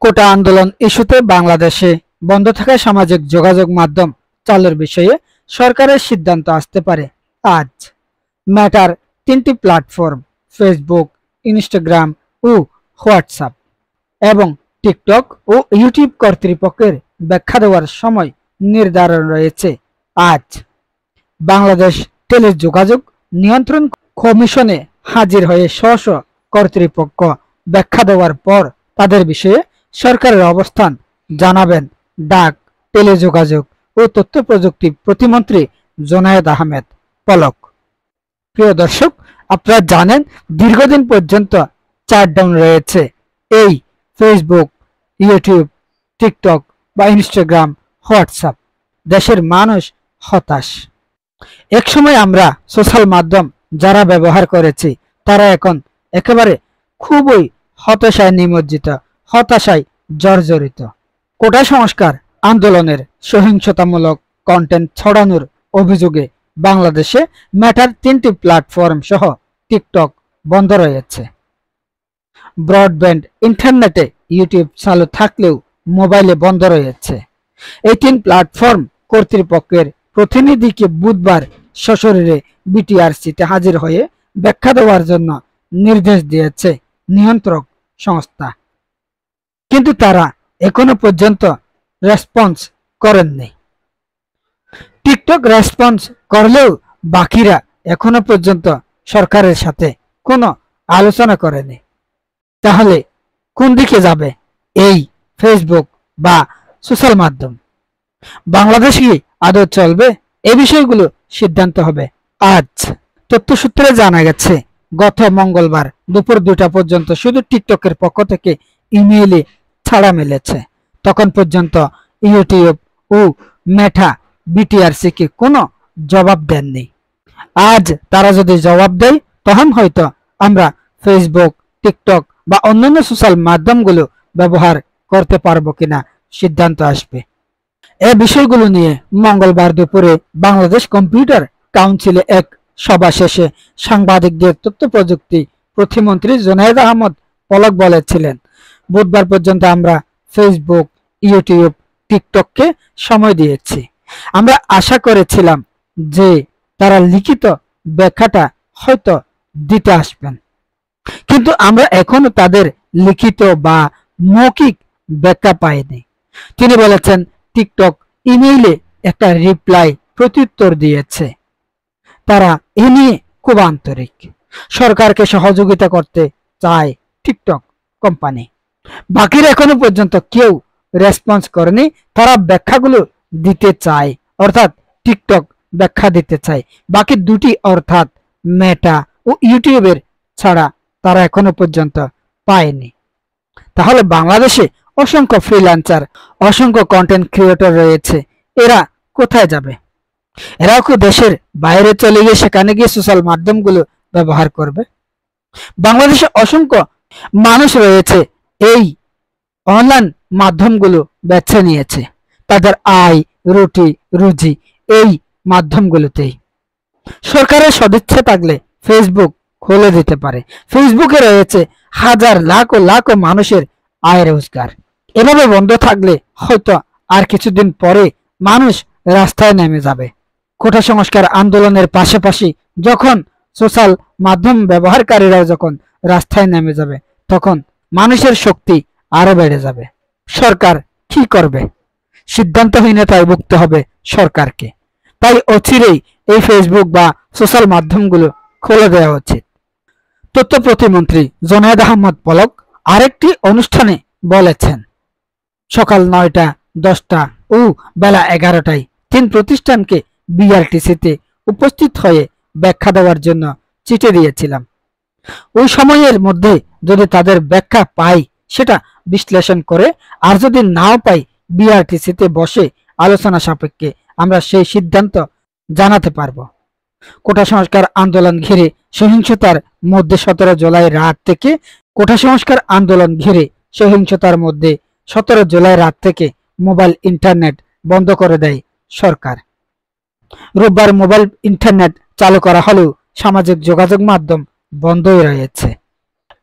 কোটা আন্দোলন ইস্যুতে বাংলাদেশে বন্ধ থাকা সামাজিক যোগাযোগ মাধ্যম চালুর বিষয়ে সরকারের সিদ্ধান্ত আসতে পারে আজ। মেটার 3টি প্ল্যাটফর্ম ফেসবুক, ইনস্টাগ্রাম ও হোয়াটসঅ্যাপ এবং টিকটক ও ইউটিউব কর্তৃপক্ষের ব্যাখ্যা দেওয়ার সময় নির্ধারণ রয়েছে আজ। বাংলাদেশ টেলিযোগাযোগ নিয়ন্ত্রণ কমিশনে হাজির হয়ে স্ব কর্তৃপক্ষ ব্যাখ্যা দেওয়ার পর তাদের বিষয়ে সরকারের অবস্থান জানাবেন ডাক, টেলিযোগাযোগ ও তথ্য প্রযুক্তি প্রতিমন্ত্রী জোনায়েদ আহমেদ পলক। প্রিয় দর্শক, আপনারা জানেন দীর্ঘদিন পর্যন্ত শাটডাউন রয়েছে এই ফেসবুক, ইউটিউব, টিকটক বা ইনস্টাগ্রাম, হোয়াটসঅ্যাপ। দেশের মানুষ হতাশ। একসময় আমরা সোশ্যাল মাধ্যম যারা ব্যবহার করেছি তারা এখন একেবারে খুবই হতাশায় নিমজ্জিত, হতাশায় জর্জরিত। কোটা সংস্কার আন্দোলনের সহিংসতামূলক কন্টেন্ট ছড়ানোর অভিযোগে বাংলাদেশে মেটার 3টি প্ল্যাটফর্ম সহ টিকটক বন্ধ রয়েছে। ব্রডব্যান্ড ইন্টারনেটে ইউটিউব চালু থাকলেও মোবাইলে বন্ধ রয়েছে। এই 3 প্ল্যাটফর্ম কর্তৃপক্ষের প্রতিনিধিকে বুধবার সশরীরে বিটিআরসিতে হাজির হয়ে ব্যাখ্যা দেওয়ার জন্য নির্দেশ দিয়েছে নিয়ন্ত্রক সংস্থা, কিন্তু তারা এখনো পর্যন্ত রেসপন্স করেননি। টিকটক রেসপন্স করলেও বাকিরা এখনো পর্যন্ত সরকারের সাথে কোনো আলোচনা করেনি। তাহলে কোন দিকে যাবে এই ফেসবুক বা সোশ্যাল মাধ্যম? বাংলাদেশ কি আদৌ চলবে? এই বিষয়গুলো সিদ্ধান্ত হবে আজ। তথ্যসূত্রে জানা গেছে গত মঙ্গলবার দুপুর 2টা পর্যন্ত শুধু টিকটকের পক্ষ থেকে ইমেইলে ছাড়া মিলেছে। তখন পর্যন্ত ইউটিউব ও মেটা বিটিআরসিকে কোনো জবাব দেননি। আজ তারা যদি জবাব দেয় তখন হয়তো আমরা ফেসবুক, টিকটক বা অন্যান্য সোশ্যাল মাধ্যমগুলো ব্যবহার করতে পারবো কিনা সিদ্ধান্ত আসবে। এই বিষয়গুলো নিয়ে মঙ্গলবার দুপুরে বাংলাদেশ কম্পিউটার কাউন্সিলে এক সভা শেষে সাংবাদিকদের তথ্য প্রযুক্তি প্রতিমন্ত্রী জোনায়েদ আহমেদ পলক বলেছিলেন, বুধবার পর্যন্ত আমরা ফেসবুক, ইউটিউব, টিকটককে সময় দিয়েছি। আমরা আশা করেছিলাম যে তারা লিখিত ব্যাখ্যাটা হয়তো দিতে আসবেন, কিন্তু আমরা এখনো তাদের লিখিত বা মৌখিক ব্যাখ্যা পাইনি। তিনি বলেছেন, টিকটক ইমেইলে একটা রিপ্লাই প্রত্যুত্তর দিয়েছে। তারা এ নিয়ে খুব আন্তরিক। সরকারকে সহযোগিতা করতে চায় টিকটক কোম্পানি। বাকিরা এখনো পর্যন্ত কেউ রেসপন্স করেনি। তারা ব্যাখ্যাগুলো দিতে চায়, অর্থাৎ টিকটক ব্যাখ্যা দিতে চায়। বাকি দুটি অর্থাৎ মেটা ও ইউটিউবের ছাড়া তারা এখনো পর্যন্ত পায়নি। তাহলে বাংলাদেশে অসংখ্য ফ্রিল্যান্সার, অসংখ্য কন্টেন্ট ক্রিয়েটর রয়েছে, এরা কোথায় যাবে? এরাও কি দেশের বাইরে চলে গিয়ে সেখানে গিয়ে সোশ্যাল মাধ্যমগুলো ব্যবহার করবে? বাংলাদেশে অসংখ্য মানুষ রয়েছে এই অনলাইন মাধ্যমগুলো বেছে নিয়েছে। তাদের আয়, রুজি এই মাধ্যমগুলোতেই। সরকারের সদিচ্ছা থাকলে ফেসবুক খুলে দিতে পারে। ফেসবুকে রয়েছে হাজার লাখ মানুষের আয় রোজগার। এভাবে বন্ধ থাকলে হয়তো আর কিছুদিন পরে মানুষ রাস্তায় নেমে যাবে। কোটা সংস্কার আন্দোলনের পাশাপাশি যখন সোশ্যাল মাধ্যম ব্যবহারকারীরাও যখন রাস্তায় নেমে যাবে তখন মানুষের শক্তি আরো বেড়ে যাবে। সরকার কি করবে? সিদ্ধান্তহীনতায় ভুগতে হবে সরকারকে। তাই অচিরেই এই ফেসবুক বা সোশ্যাল মাধ্যমগুলো খুলে দেওয়া উচিত। তথ্য প্রতিমন্ত্রী জোনায়েদ আহমেদ পলক আরেকটি অনুষ্ঠানে বলেছেন, সকাল 9টা, 10টা ও বেলা 11টায় 3 প্রতিষ্ঠানকে বিআরটিসিতে উপস্থিত হয়ে ব্যাখ্যা দেওয়ার জন্য চিঠি দিয়েছিলাম। ওই সময়ের মধ্যে যদি তাদের ব্যাখ্যা পাই সেটা বিশ্লেষণ করে, আর যদি নাও পাই বিআরটিসিতে বসে আলোচনা সাপেক্ষে আমরা সেই সিদ্ধান্ত জানাতে পারবো। কোটা সংস্কার আন্দোলন ঘিরে সহিংসতার মধ্যে 17 জুলাই রাত থেকে মোবাইল ইন্টারনেট বন্ধ করে দেয় সরকার। রোববার মোবাইল ইন্টারনেট চালু করা হলেও সামাজিক যোগাযোগ মাধ্যম বন্ধই রয়েছে।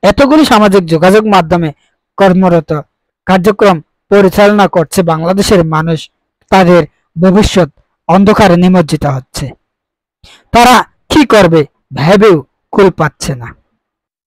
এতগুলি সামাজিক যোগাযোগ মাধ্যমে কর্মরত কার্যক্রম পরিচালনা করছে বাংলাদেশের মানুষ তাদের ভবিষ্যৎ অন্ধকারে নিমজ্জিত হচ্ছে। তারা কি করবে ভেবেও কুল পাচ্ছে না।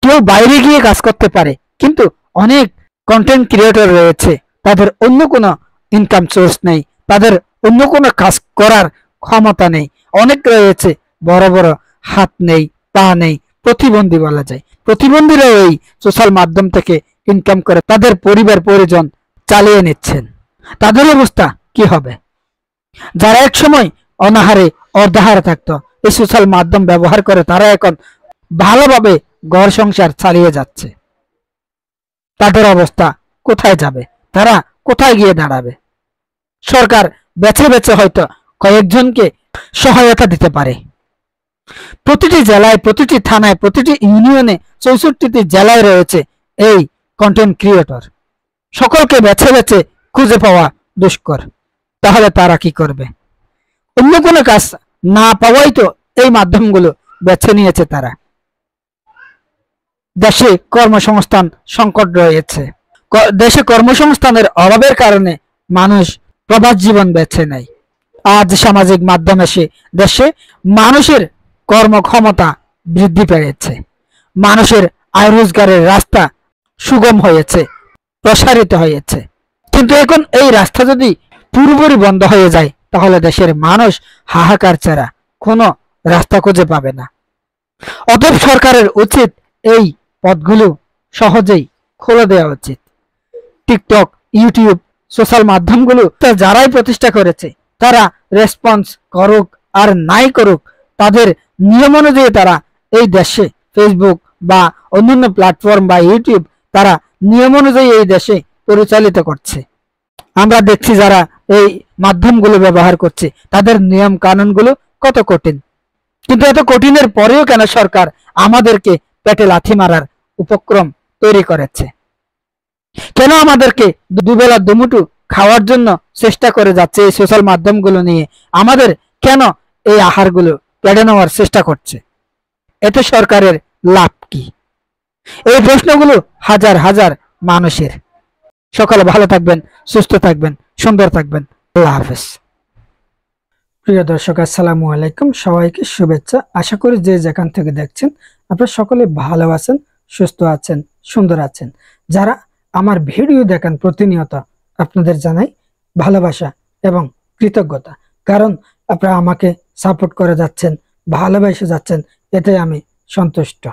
কেউ বাইরে গিয়ে কাজ করতে পারে, কিন্তু অনেক কন্টেন্ট ক্রিয়েটর রয়েছে, তাদের অন্য কোনো ইনকাম সোর্স নেই, তাদের অন্য কোনো কাজ করার ক্ষমতা নেই। অনেক রয়েছে বড় বড় হাত নেই, পা নেই, প্রতিবন্ধী বলা যায়। প্রতিবন্ধীরা এই সোশ্যাল মাধ্যম থেকে ইনকাম করে তাদের পরিবার পরিজন চালিয়ে নিচ্ছেন। তাদের অবস্থা কি হবে? যারা এক সময় অনাহারে অর্ধাহারে থাকতো, এই সোশ্যাল মাধ্যম ব্যবহার করে তারা এখন ভালোভাবে ঘর সংসার চালিয়ে যাচ্ছে। তাদের অবস্থা কোথায় যাবে? তারা কোথায় গিয়ে দাঁড়াবে? সরকার বেছে বেছে হয়তো কয়েকজনকে সহায়তা দিতে পারে। প্রতিটি জেলায়, প্রতিটি থানায়, প্রতিটি ইউনিয়নে, 64টি জেলায় রয়েছে এই কন্টেন্ট ক্রিয়েটর। সকলকে বেছে বেছে খুঁজে পাওয়া দুষ্কর। তাহলে তারা কি করবে? অন্য কোনো কাজ না পাওয়াই তো এই মাধ্যমগুলো বেছে নিয়েছে তারা। দেশে কর্মসংস্থান সংকট রয়েছে। দেশে কর্মসংস্থানের অভাবের কারণে মানুষ প্রবাস জীবন বেছে নেয়। আজ সামাজিক মাধ্যম এসে দেশে মানুষের কর্মক্ষমতা বৃদ্ধি পেয়েছে, মানুষের আয় রোজগারের রাস্তা সুগম হয়েছে, প্রসারিত হয়েছে। কিন্তু এখন এই রাস্তা যদি পুরোপুরি বন্ধ হয়ে যায়, তাহলে দেশের মানুষ হাহাকার ছাড়া কোনো রাস্তা খুঁজে পাবে না। অতএব সরকারের উচিত এই পথগুলো সহজেই খুলে দেওয়া উচিত। টিকটক, ইউটিউব, সোশ্যাল মাধ্যমগুলো যারাই প্রতিষ্ঠা করেছে তারা রেসপন্স করুক আর নাই করুক, তাদের নিয়ম অনুযায়ী তারা এই দেশে ফেসবুক বা অন্যান্য প্ল্যাটফর্ম বা ইউটিউব তারা নিয়ম অনুযায়ী এই দেশে পরিচালিত করছে। আমরা দেখছি যারা এই মাধ্যমগুলো ব্যবহার করছে তাদের নিয়ম কানুনগুলো কত কঠিন। কিন্তু এত কঠিনের পরেও কেন সরকার আমাদেরকে পেটে লাথি মারার উপক্রম তৈরি করেছে? কেন আমাদেরকে দুবেলা দুমুঠো খাওয়ার জন্য চেষ্টা করে যাচ্ছে এই সোশ্যাল মাধ্যমগুলো নিয়ে? আমাদের কেন এই আহারগুলো কেড়ে নেওয়ার চেষ্টা করছে? এতে সরকারের লাভ কি? এই প্রশ্নগুলো হাজার হাজার মানুষের। সকালে ভালো থাকবেন, সুস্থ থাকবেন, সুন্দর থাকবেন। আল্লাহ হাফেজ। প্রিয় দর্শক, আসসালামু আলাইকুম। সবাইকে শুভেচ্ছা। আশা করি যে যেখান থেকে দেখছেন আপনারা সকলে ভালো আছেন, সুস্থ আছেন, সুন্দর আছেন। যারা আমার ভিডিও দেখেন প্রতিনিয়ত, আপনাদের জানাই ভালোবাসা এবং কৃতজ্ঞতা। কারণ আপনারা আমাকে সাপোর্ট করে যাচ্ছেন, ভালোবেসে যাচ্ছেন, এতে আমি সন্তুষ্ট।